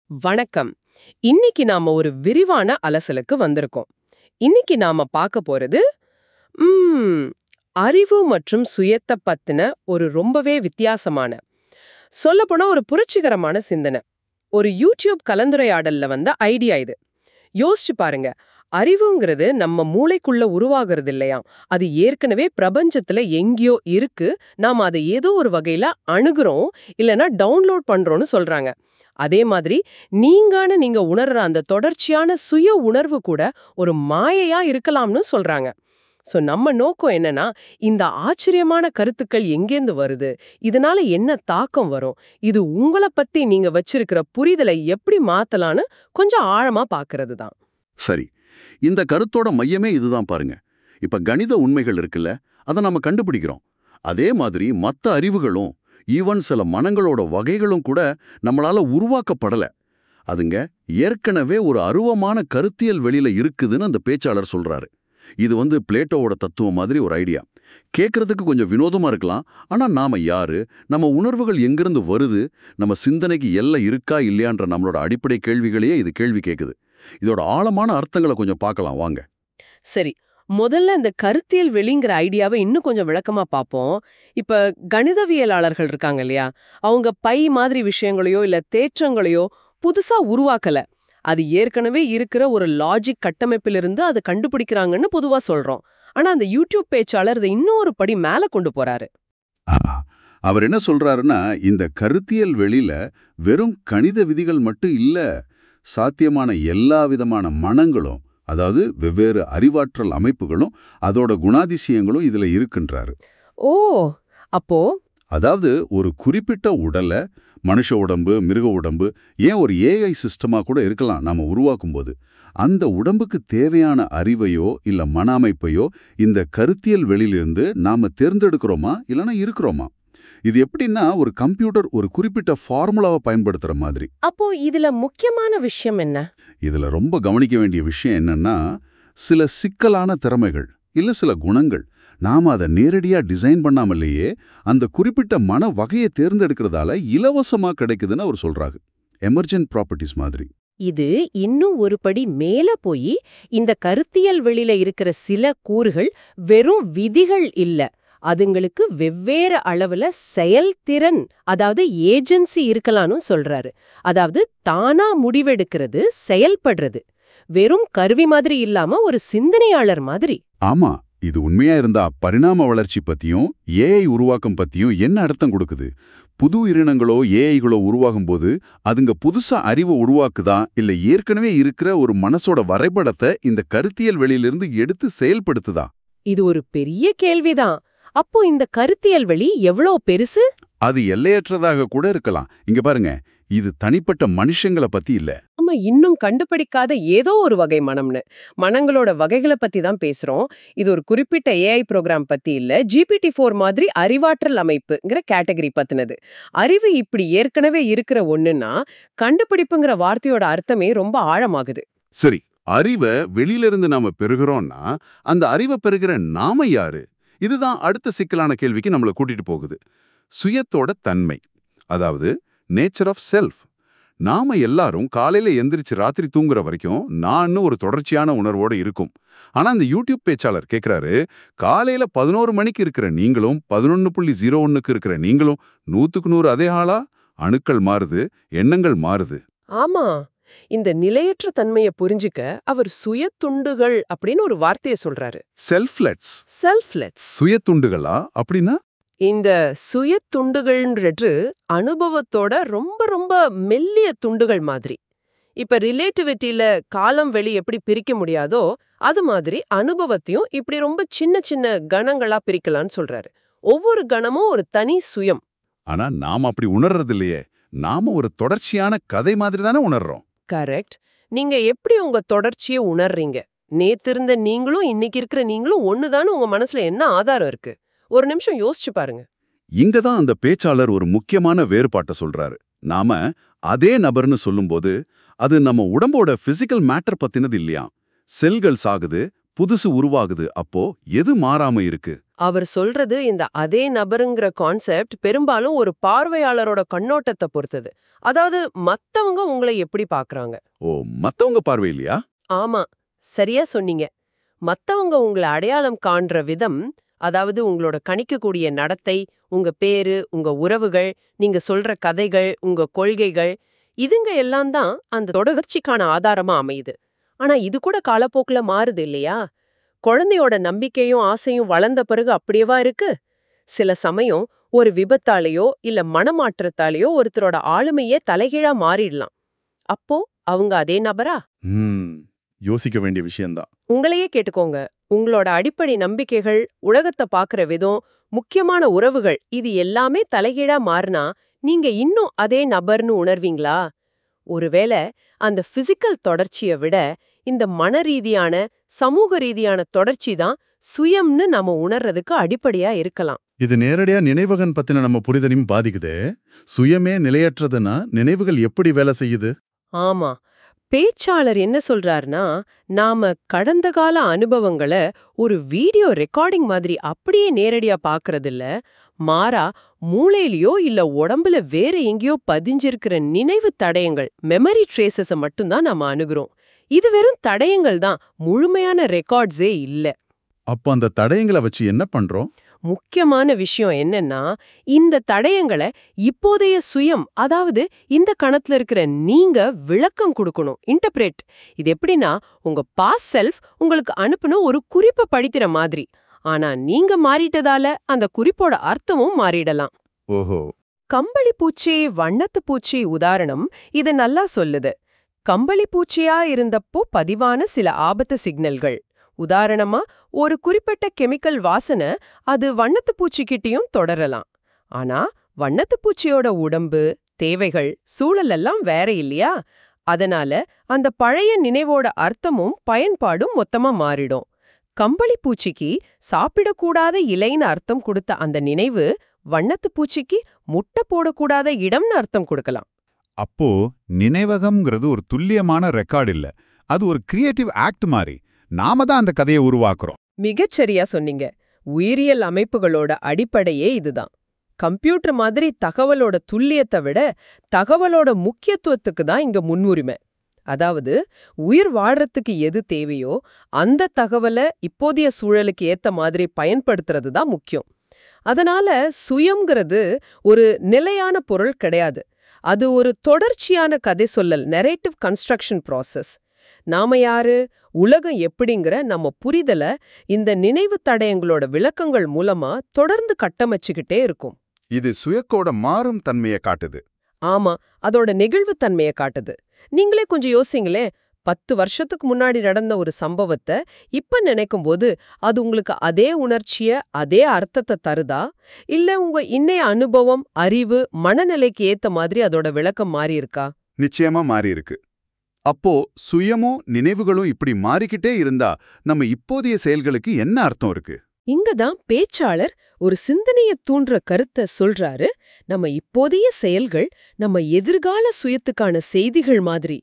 வணக்கம். இன்னைக்கு நாம ஒரு விரிவான அலசலுக்கு வந்திருக்கோம். இன்னைக்கு நாம பார்க்க போறது அறிவு மற்றும் சுயத்தை பத்தின ஒரு ரொம்பவே வித்தியாசமான, சொல்லப்போனா ஒரு புரட்சிகரமான சிந்தனை. ஒரு யூடியூப் கலந்துரையாடல்ல வந்த ஐடியா இது. யோசிச்சு பாருங்க. அறிவுங்கிறது நம்ம மூளைக்குள்ள உருவாகிறது இல்லையாம். அது ஏற்கனவே பிரபஞ்சத்துல எங்கேயோ இருக்கு. நாம அதை ஏதோ ஒரு வகையில அணுகுறோம், இல்லனா டவுன்லோட் பண்றோம்னு சொல்றாங்க. அதே மாதிரி நீங்க உணர்ற அந்த தொடர்ச்சியான சுய உணர்வு கூட ஒரு மாயையா இருக்கலாம்னு சொல்றாங்க. சோ நம்ம நோக்கம் என்னன்னா, இந்த ஆச்சரியமான கருத்துக்கள் எங்கேந்து வருது, இதனால என்ன தாக்கம் வரும், இது உங்கள பத்தி நீங்க வச்சிருக்கிற புரிதலை எப்படி மாத்தலான்னு கொஞ்சம் ஆழமா பாக்குறது தான். சரி, இந்த கருத்தோட மையமே இதுதான் பாருங்க. இப்ப கணித உண்மைகள் இருக்குல்ல, அதை நம்ம கண்டுபிடிக்கிறோம். அதே மாதிரி மத்த அறிவுகளும், ஈவன் சில மனங்களோட வகைகளும் கூட நம்மளால உருவாக்கப்படல. அதுங்க ஏற்கனவே ஒரு அருவமான கருத்தியல் வெளியில இருக்குதுன்னு அந்த பேச்சாளர் சொல்றாரு. இது பிளேட்டோவோட தத்துவம் மாதிரி ஒரு ஐடியா. கேட்கறதுக்கு கொஞ்சம் வினோதமா இருக்கலாம். ஆனா நாம யாரு, நம்ம உணர்வுகள் எங்கிருந்து வருது, நம்ம சிந்தனைக்கு எல்லை இருக்கா இல்லையான்ற நம்மளோட அடிப்படை கேள்விகளையே இது கேள்வி கேட்குது. இதோட ஆழமான அர்த்தங்களை கொஞ்சம் பார்க்கலாம் வாங்க. சரி, முதல்ல இந்த கருத்தியல் வெளிங்கிற ஐடியாவை இன்னும் கொஞ்சம் விளக்கமா பார்ப்போம். இப்ப கணிதவியலாளர்கள் இருக்காங்க இல்லையா, அவங்க பை மாதிரி விஷயங்களையோ இல்ல தேற்றங்களையோ புதுசா உருவாக்கல. அது ஏற்கனவே இருக்கிற ஒரு லாஜிக் கட்டமைப்பிலிருந்து அதை கண்டுபிடிக்கிறாங்கன்னு பொதுவா சொல்றோம். ஆனா அந்த யூடியூப் பேச்சாளர் இதை இன்னும் ஒரு படி மேல கொண்டு போறாரு. அவர் என்ன சொல்றாருன்னா, இந்த கருத்தியல் வெளியில வெறும் கணித விதிகள் மட்டும் இல்ல, சாத்தியமான எல்லா விதமான மனங்களும், அதாவது வெவ்வேறு அறிவாற்றல் அமைப்புகளும் அதோட குணாதிசயங்களும் இதுல இருக்குன்றாரு. ஓ, அப்போ அதாவது ஒரு குறிப்பிட்ட உடலை, மனுஷ உடம்பு, மிருக உடம்பு, ஏன் ஒரு ஏஐ சிஸ்டமா கூட இருக்கலாம் நாம உருவாக்கும் போது, அந்த உடம்புக்கு தேவையான அறிவையோ இல்ல மன அமைப்பையோ இந்த கருத்தியல் வெளியிலிருந்து நாம தேர்ந்தெடுக்கிறோமா இல்லைன்னா இருக்கிறோமா? இது எப்படின்னா, ஒரு கம்ப்யூட்டர் ஒரு குறிப்பிட்ட ஃபார்முலாவை பயன்படுத்துற மாதிரி. அப்போ இதுல முக்கியமான விஷயம் என்ன? இதுல ரொம்ப கவனிக்க வேண்டிய விஷயம் என்னன்னா, சில சிக்கலான திறமைகள் இல்ல சில குணங்கள் நாம அதை நேரடியா டிசைன் பண்ணாமலேயே அந்த குறிப்பிட்ட மன வகையை தேர்ந்தெடுக்கிறதால இலவசமா கிடைக்குதுன்னு அவர் சொல்றாரு. எமர்ஜென்ட் ப்ராப்பர்ட்டிஸ் மாதிரி. இது இன்னும் ஒரு படி மேல போய் இந்த கருத்தியல் வெளியில இருக்கிற சில கூறுகள் வெறும் விதிகள் இல்ல, அதுங்களுக்கு வெவ்வேறு அளவுல செயல்திறன், அதாவது ஏஜென்சி இருக்கலாம்னு சொல்றாரு. அதாவது தானா முடிவெடுக்கிறது, செயல்படுறது, வெறும் கருவி மாதிரி இல்லாம ஒரு சிந்தனையாளர் மாதிரி. ஆமா, இது உண்மையா இருந்தா பரிணாம வளர்ச்சி பத்தியும் ஏஐ உருவாக்கம் பத்தியும் என்ன அர்த்தம் கொடுக்குது? புது உயிரினங்களோ ஏஐகளோ உருவாகும் போது அதுங்க புதுசா அறிவை உருவாக்குதா இல்ல ஏற்கனவே இருக்கிற ஒரு மனசோட வரைபடத்தை இந்த கருத்தியல் வெளியிலிருந்து எடுத்து செயல்படுத்துதா? இது ஒரு பெரிய கேள்விதான். அப்போ இந்த கருத்தியல் வெளி எவ்வளோ பெருசு? அது எல்லையற்றதாக கூட இருக்கலாம். இங்க பாருங்க, இது தனிப்பட்ட மனுஷங்களை பத்தி இல்ல. நம்ம இன்னும் கண்டுபிடிக்காத ஏதோ ஒரு வகை மனம்னு, மனங்களோட வகைகளை பத்தி தான் பேசுறோம். இது ஒரு குறிப்பிட்ட ஏஐ ப்ரோக்ராம் பத்தி இல்ல, GPT-4 மாதிரி அறிவாற்றல் அமைப்புங்கிற கேட்டகரி பத்தினது. அறிவு இப்படி ஏற்கனவே இருக்கிற ஒண்ணுன்னா, கண்டுபிடிப்புங்கிற வார்த்தையோட அர்த்தமே ரொம்ப ஆழமாகுது. சரி, அறிவை வெளியிலிருந்து நாம பெறுகிறோம்னா அந்த அறிவை பெறுகிற நாம யாரு? இதுதான் அடுத்த சிக்கலான கேள்விக்கு நம்மளை கூட்டிட்டு போகுது. சுயத்தோட தன்மை, அதாவது நேச்சர் ஆஃப் செல்ஃப். நாம எல்லாரும் காலையில எந்திரிச்சு ராத்திரி தூங்குற வரைக்கும் நான் ஒரு தொடர்ச்சியான உணர்வோட இருக்கும். ஆனா இந்த யூடியூப் பேச்சாளர் கேட்கிறாரு, காலையில 11 மணிக்கு இருக்கிற நீங்களும் 11.01க்கு இருக்கிற நீங்களும் 100க்கு 100 அதே ஆளா? அணுக்கள் மாறுது, எண்ணங்கள் மாறுது. ஆமா, இந்த நிலையற்ற தன்மையை புரிஞ்சுக்க அவர் சுய துண்டுகள் அப்படின்னு ஒரு வார்த்தையை சொல்றாரு. செல்ஃப்லெட்ஸ். செல்ஃப்லெட்ஸ். சுய துண்டுகளா அப்படின்னா? இந்த சுய துண்டுகள்ன்றது அனுபவத்தோட ரொம்ப ரொம்ப மெல்லிய துண்டுகள் மாதிரி. இப்ப ரிலேட்டிவிட்டியில காலம் வெளி எப்படி பிரிக்க முடியாதோ அது மாதிரி அனுபவத்தையும் இப்படி ரொம்ப சின்ன சின்ன கணங்களா பிரிக்கலாம்னு சொல்றாரு. ஒவ்வொரு கணமும் ஒரு தனி சுயம். ஆனா நாம அப்படி உணர்றது இல்லையே. நாம ஒரு தொடர்ச்சியான கதை மாதிரி தானே உணர்றோம். கரெக்ட். நீங்க எப்படி உங்க தொடர்ச்சியை உணர்றீங்க? நேத்து இருந்த நீங்களும் இன்னைக்கு இருக்கிற நீங்களும் ஒண்ணுதான்னு உங்க மனசுல என்ன ஆதாரம் இருக்கு? ஒரு நிமிஷம் யோசிச்சு பாருங்க. இங்கதான் அந்த பேச்சாளர் ஒரு முக்கியமான வேறுபாட்டை சொல்றாரு. நாம அதே நபர்னு சொல்லும்போது அது நம்ம உடம்போட பிசிக்கல் மேட்டர் பத்தினது இல்லையா. செல்கள் சாகுது, புதுசு உருவாகுது, அப்போ எது மாறாம இருக்கு? அவர் சொல்றது இந்த அதே நபருங்கிற கான்செப்ட் பெரும்பாலும் ஒரு பார்வையாளரோட கண்ணோட்டத்தை பொறுத்தது. அதாவது மத்தவங்க உங்களை எப்படி பார்க்கறாங்க. ஓ, மத்தவங்க பார்வை இல்லையா? ஆமா, சரியா சொன்னீங்க. மத்தவங்க உங்களை அடையாளம் காண்ற விதம், அதாவது உங்களோட கணிக்கக்கூடிய நடத்தை, உங்க பேரு, உங்க உறவுகள், நீங்க சொல்ற கதைகள், உங்க கொள்கைகள், இதுங்க எல்லாம் தான் அந்த தொடர்ச்சிக்கான ஆதாரமா அமையுது. ஆனா இது கூட காலப்போக்குல மாறுது இல்லையா? குழந்தையோட நம்பிக்கையும் ஆசையும் வளர்ந்த பிறகு அப்படியேவா இருக்கு? சில சமயம் ஒரு விபத்தாலேயோ இல்ல மனமாற்றத்தாலேயோ ஒருத்தரோட ஆளுமையே தலைகீழா மாறிடலாம். அப்போ அவங்க அதே நபரா? யோசிக்க வேண்டிய விஷயம்தான். உங்களையே கேட்டுக்கோங்க. உங்களோட அடிப்படை நம்பிக்கைகள், உலகத்தை பார்க்கிற விதம், முக்கியமான உறவுகள், இது எல்லாமே தலைகீழா மாறினா நீங்க இன்னும் அதே நபர்னு உணர்வீங்களா? ஒருவேளை அந்த பிசிக்கல் தொடர்ச்சியை விட இந்த மனரீதியான, சமூக ரீதியான தொடர்ச்சி தான் சுயம்னு நாம உணர்றதுக்கு அடிப்படையா இருக்கலாம். இது நேரடியா நினைவகன் பத்தின நம்ம புரிதலையும் பாதிக்குது. சுயமே நிலையற்றதுன்னா நினைவுகள் எப்படி வேலை செய்யுது? ஆமா, பேச்சாளர் என்ன சொல்றாருன்னா, நாம கடந்த கால அனுபவங்களை ஒரு வீடியோ ரெக்கார்டிங் மாதிரி அப்படியே நேரடியா பார்க்கறதில்ல, மாறா மூளையிலயோ இல்ல உடம்புல வேற எங்கேயோ பதிஞ்சிருக்கிற நினைவு தடயங்கள், மெமரி ட்ரேசஸ மட்டும்தான் நாம அணுகுறோம். இது வெறும் தடயங்கள் தான், முழுமையான ரெக்கார்ட்ஸே இல்ல. அப்போ அந்த தடயங்களை வச்சு என்ன பண்றோம்? முக்கியமான விஷயம் என்னன்னா, இந்த தடயங்களை இப்போதைய சுயம், அதாவது இந்த கணத்துல இருக்கிற நீங்க விளக்கம் கொடுக்கணும், இன்டர்பிரேட். இது எப்படின்னா, உங்க பாஸ்ட் செல்ஃப் உங்களுக்கு அனுப்புன ஒரு குறிப்பை படிக்கிற மாதிரி. ஆனா நீங்க மாறிட்டதால அந்த குறிப்போட அர்த்தமும் மாறிடலாம். ஓஹோ. கம்பளி பூச்சி, வண்ணத்து பூச்சி உதாரணம் இது நல்லா சொல்லுது. கம்பளி பூச்சியா இருந்தப்போ பதிவான சில ஆபத்து சிக்னல்கள். உதாரணமா, ஒரு குறிப்பிட்ட கெமிக்கல் வாசனை அது வண்ணத்து பூச்சிக்கிட்டையும் தொடரலாம். ஆனா வண்ணத்து பூச்சியோட உடம்பு, தேவைகள், சூழல் எல்லாம் வேற இல்லையா? அதனால அந்த பழைய நினைவோட அர்த்தமும் பயன்பாடும் மொத்தமா மாறிடும். கம்பளி பூச்சிக்கு சாப்பிடக்கூடாத இலைன்னு அர்த்தம் கொடுத்த அந்த நினைவு வண்ணத்து பூச்சிக்கு முட்டை போடக்கூடாத இடம்னு அர்த்தம் கொடுக்கலாம். அப்போ நினைவகம்ங்கிறது ஒரு துல்லியமான ரெக்கார்ட் இல்ல, அது ஒரு கிரியேட்டிவ் ஆக்ட் மாதிரி. நாம தான் அந்த கதையை உருவாக்குறோம். மிகச்சரியா சொன்னீங்க. உயிரியல் அமைப்புகளோட அடிப்படையே இதுதான். கம்ப்யூட்டர் மாதிரி தகவலோட துல்லியத்தை விட தகவலோட முக்கியத்துவத்துக்கு தான் இங்க முன்னுரிமை. அதாவது உயிர் வாழறதுக்கு எது தேவையோ அந்த தகவலை இப்போதைய சூழலுக்கு ஏத்த மாதிரி பயன்படுத்துறது தான் முக்கியம். அதனால சுயம்ங்கிறது ஒரு நிலையான பொருள் கிடையாது. அது ஒரு தொடர்ச்சியான கதை சொல்லல், நரேட்டிவ் கன்ஸ்ட்ரக்ஷன் ப்ராசஸ். நாம யாரு, உலகம் எப்படிங்கிற நம்ம புரிதல இந்த நினைவு தடயங்களோட விளக்கங்கள் மூலமா தொடர்ந்து கட்டமைச்சுக்கிட்டே இருக்கும். இது சுயக்கோட மாறும் தன்மையை காட்டுது. ஆமா, அதோட நெகிழ்வுத் தன்மையை காட்டுது. நீங்களே கொஞ்சம் யோசிங்களேன். 10 வருஷத்துக்கு முன்னாடி நடந்த ஒரு சம்பவத்தை இப்ப நினைக்கும் போது அது உங்களுக்கு அதே உணர்ச்சிய, அதே அர்த்தத்தை தருதா? இல்ல உங்க இன்னைய அனுபவம், அறிவு, மனநிலைக்கு ஏத்த மாதிரி அதோட விளக்கம் மாறி இருக்கா? நிச்சயமா மாறி இருக்கு. அப்போ சுயமும் நினைவுகளும் இப்படி மாறிக்கிட்டே இருந்தா நம்ம இப்போதைய செயல்களுக்கு என்ன அர்த்தம் இருக்கு? இங்கதான் பேச்சாளர் ஒரு சிந்தனைய தூண்டுற கருத்தை சொல்றாரு. நம்ம இப்போதைய செயல்கள் நம்ம எதிர்கால சுயத்துக்கான செய்திகள் மாதிரி.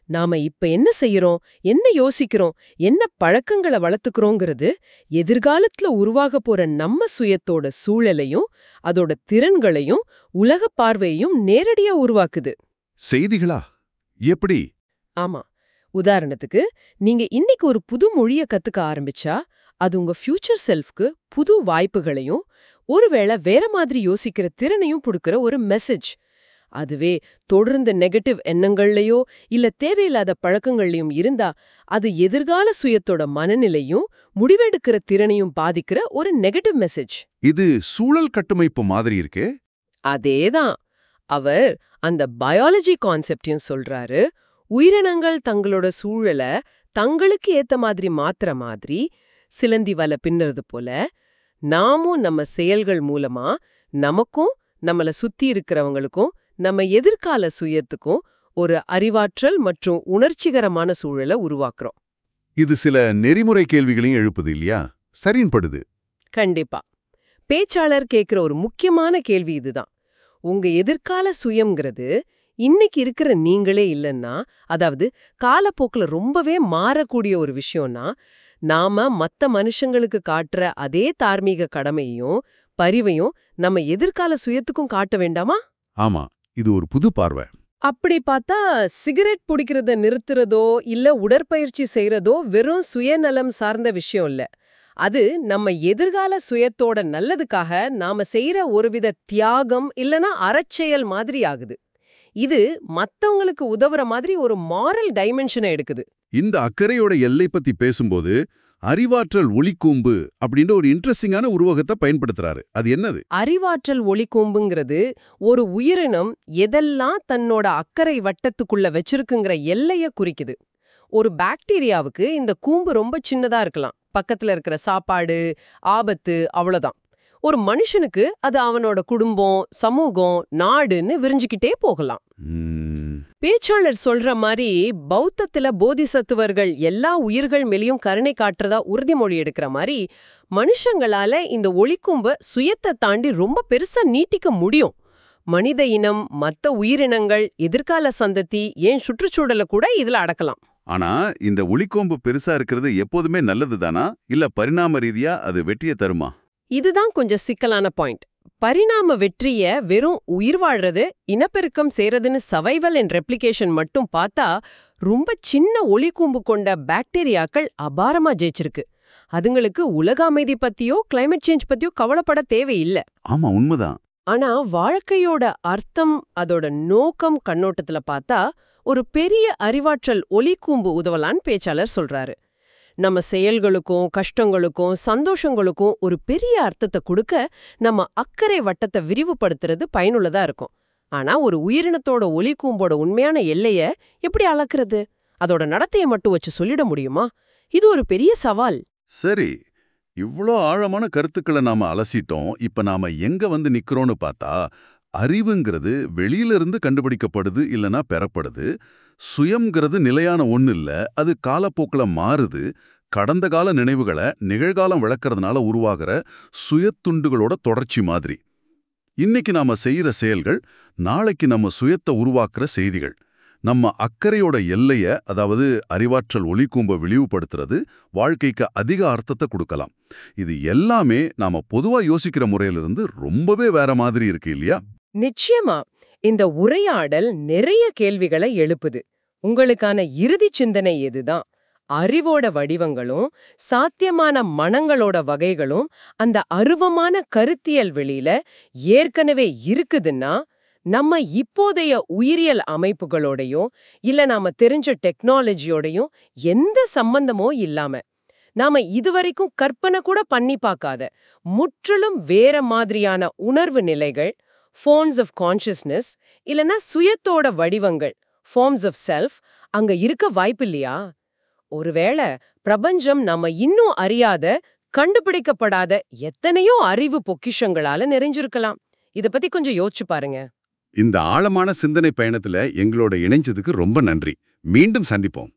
நாம இப்ப என்ன செய்யறோம், என்ன யோசிக்கிறோம், என்ன பழக்கங்களை வளர்த்துக்கிறோங்கிறது எதிர்காலத்துல உருவாக போற நம்ம சுயத்தோட சூழலையும் அதோட திறன்களையும் உலக பார்வையையும் நேரடியா உருவாக்குது. செய்திகளா? எப்படி? ஆமா, உதாரணத்துக்கு நீங்க இன்னைக்கு ஒரு புது மொழிய கத்துக்க ஆரம்பிச்சா அது உங்க ஃபியூச்சர் செல்ஃப்க்கு புது வாய்ப்புகளையும் ஒருவேளை வேற மாதிரி யோசிக்கிற திறனையும் கொடுக்கிற ஒரு மெசேஜ். அதுவே தொடர்ந்து நெகட்டிவ் எண்ணங்கள்லயோ இல்ல தேவையில்லாத பழக்கங்கள்லயும் இருந்தா அது எதிர்கால சுயத்தோட மனநிலையும் முடிவெடுக்கிற திறனையும் பாதிக்கிற ஒரு நெகட்டிவ் மெசேஜ். இது சூழல் கட்டமைப்பு மாதிரி இருக்கே. அதேதான். அவர் அந்த பயாலஜி கான்செப்டையும் சொல்றாரு. உயிரினங்கள் தங்களோட சூழலை தங்களுக்கு ஏத்த மாதிரி மாத்துற மாதிரி, சிலந்தி வலை பின்னுறது போல நாமும் நம்ம செயல்கள் மூலமா நமக்கும் நம்மள சுத்தி இருக்கிறவங்களுக்கும் நம்ம எதிர்கால சுயத்துக்கும் ஒரு அறிவாற்றல் மற்றும் உணர்ச்சிகரமான சூழலை உருவாக்குறோம். இது சில நெறிமுறை கேள்விகளையும் எழுப்புது இல்லையா? சரின்படுது. கண்டிப்பா. பேச்சாளர் கேட்கிற ஒரு முக்கியமான கேள்வி இதுதான். உங்க எதிர்கால சுயம்ங்கிறது இன்னைக்கு இருக்கிற நீங்களே இல்லைன்னா, அதாவது காலப்போக்கில் ரொம்பவே மாறக்கூடிய ஒரு விஷயம்னா, நாம மத்த மனுஷங்களுக்கு காட்டுற அதே தார்மீக கடமையும் பரிவையும் நம்ம எதிர்கால சுயத்துக்கும் காட்ட வேண்டாமா? ஆமா, இது ஒரு புது பார்வை. அப்படி பார்த்தா சிகரெட் பிடிக்கிறத நிறுத்துறதோ இல்ல உடற்பயிற்சி செய்யறதோ வெறும் சுயநலம் சார்ந்த விஷயம் இல்ல. அது நம்ம எதிர்கால சுயத்தோட நல்லதுக்காக நாம செய்யற ஒருவித தியாகம் இல்லனா அறச்செயல் மாதிரி ஆகுது. இது மத்தவங்களுக்கு உதவுற மாதிரி ஒரு மாரல் டைமென்ஷனை எடுக்குது. இந்த அக்கறையோட எல்லை பத்தி பேசும்போது அறிவாற்றல் ஒளிக்கூம்பு அப்படின்ற ஒரு இன்ட்ரெஸ்டிங்கான உருவகத்தை பயன்படுத்துறாரு. அது என்னது? அறிவாற்றல் ஒளிக்கூம்புங்கிறது ஒரு உயிரினம் எதெல்லாம் தன்னோட அக்கறை வட்டத்துக்குள்ள வச்சிருக்குங்கிற எல்லைய குறிக்குது. ஒரு பாக்டீரியாவுக்கு இந்த கூம்பு ரொம்ப சின்னதா இருக்கலாம். பக்கத்துல இருக்கிற சாப்பாடு, ஆபத்து, அவ்வளவுதான். ஒரு மனுஷனுக்கு அது அவனோட குடும்பம், சமூகம், நாடுன்னு விரிஞ்சுக்கிட்டே போகலாம். பேச்சாளர் சொல்ற மாதிரி பௌத்தத்துல போதிசத்துவர்கள் எல்லா உயிர்கள் மேலேயும் கருணை காட்டுறதா உறுதிமொழி எடுக்கிற மாதிரி மனுஷங்களால இந்த ஒளிக்கூம்ப சுயத்தை தாண்டி ரொம்ப பெருசா நீட்டிக்க முடியும். மனித இனம், மத்த உயிரினங்கள், எதிர்கால சந்ததி, ஏன் சுற்றுச்சூழலை கூட இதுல அடக்கலாம். ஆனா இந்த ஒளிக்கோம்பு பெருசா இருக்கிறது எப்போதுமே நல்லதுதானா, இல்ல பரிணாம ரீதியா அது வெற்றியை தருமா? இதுதான் கொஞ்சம் சிக்கலான பாயிண்ட். பரிணாம வெற்றிய வெறும் உயிர் வாழ்றது, இனப்பெருக்கம் செய்யறதுன்னு சர்வைவல் அண்ட் ரெப்ளிகேஷன் மட்டும் பார்த்தா ரொம்ப சின்ன ஒளிக்கூம்பு கொண்ட பாக்டீரியாக்கள் அபாரமா ஜெயிச்சிருக்கு. அதுங்களுக்கு உலக அமைதி பத்தியோ கிளைமேட் சேஞ்ச் பத்தியோ கவலைப்பட தேவையில்லை. ஆமா, உண்மைதான். ஆனா வாழ்க்கையோட அர்த்தம், அதோட நோக்கம் கண்ணோட்டத்துல பார்த்தா ஒரு பெரிய அறிவாற்றல் ஒளிக்கூம்பு உதவலான்னு பேச்சாளர் சொல்றாரு. நம்ம செயல்களுக்கும் கஷ்டங்களுக்கும் சந்தோஷங்களுக்கும் ஒரு பெரிய அர்த்தத்தை கொடுக்க நம்ம அக்கறை வட்டத்தை விரிவுபடுத்துறது பயனுள்ளதா இருக்கும். ஆனா ஒரு உயிரினத்தோட ஒளிக்கூம்போட உண்மையான எல்லைய எப்படி அளக்கிறது? அதோட நடத்தையை மட்டும் வச்சு சொல்லிட முடியுமா? இது ஒரு பெரிய சவால். சரி, இவ்ளோ ஆழமான கருத்துக்களை நாம அலசிட்டோம். இப்ப நாம எங்க வந்து நிக்கிறோம்னு பார்த்தா, அறிவுங்கிறது வெளியிலிருந்து கண்டுபிடிக்கப்படுது இல்லனா பெறப்படுது. சுயம்ங்கிறது நிலையான ஒண்ணு இல்ல, அது காலப்போக்கில் மாறுது. கடந்த கால நினைவுகளை நிகழ்காலம் விளக்கறதுனால உருவாகிற சுயத்துண்டுகளோட தொடர்ச்சி மாதிரி. இன்னைக்கு நாம செய்யற செயல்கள் நாளைக்கு நம்ம சுயத்தை உருவாக்குற செய்திகள். நம்ம அக்கறையோட எல்லைய, அதாவது அறிவாற்றல் ஒளிக்கூம்ப விழிவுபடுத்துறது வாழ்க்கைக்கு அதிக அர்த்தத்தை கொடுக்கலாம். இது எல்லாமே நாம பொதுவா யோசிக்கிற முறையிலிருந்து ரொம்பவே வேற மாதிரி இருக்கு இல்லையா? நிச்சயமா இந்த உரையாடல் நிறைய கேள்விகளை எழுப்புது. உங்களுக்கான இறுதி சிந்தனை எதுதான்? அறிவோட வடிவங்களும் சாத்தியமான மனங்களோட வகைகளும் அந்த அருவமான கருத்தியல் வெளியில ஏற்கனவே இருக்குதுன்னா, நம்ம இப்போதைய உயிரியல் அமைப்புகளோடையும் இல்ல நாம தெரிஞ்ச டெக்னாலஜியோடையும் எந்த சம்பந்தமோ இல்லாம நாம இதுவரைக்கும் கற்பனை கூட பண்ணி பார்க்காத முற்றிலும் வேற மாதிரியான உணர்வு நிலைகள், ஃபார்ம்ஸ் ஆஃப் கான்ஷியஸ்னஸ் இல்லனா சுயத்தோட வடிவங்கள், ஃபார்ம்ஸ் ஆஃப் செல்ஃப் அங்க இருக்க வாய்ப்பில்லையா? ஒருவேளை பிரபஞ்சம் நம்ம இன்னும் அறியாத, கண்டுபிடிக்கப்படாத எத்தனையோ அறிவு பொக்கிஷங்களால நிறைஞ்சிருக்கலாம். இத பத்தி கொஞ்சம் யோசிச்சு பாருங்க. இந்த ஆழமான சிந்தனை பயணத்துல எங்களோட இணைஞ்சதுக்கு ரொம்ப நன்றி. மீண்டும் சந்திப்போம்.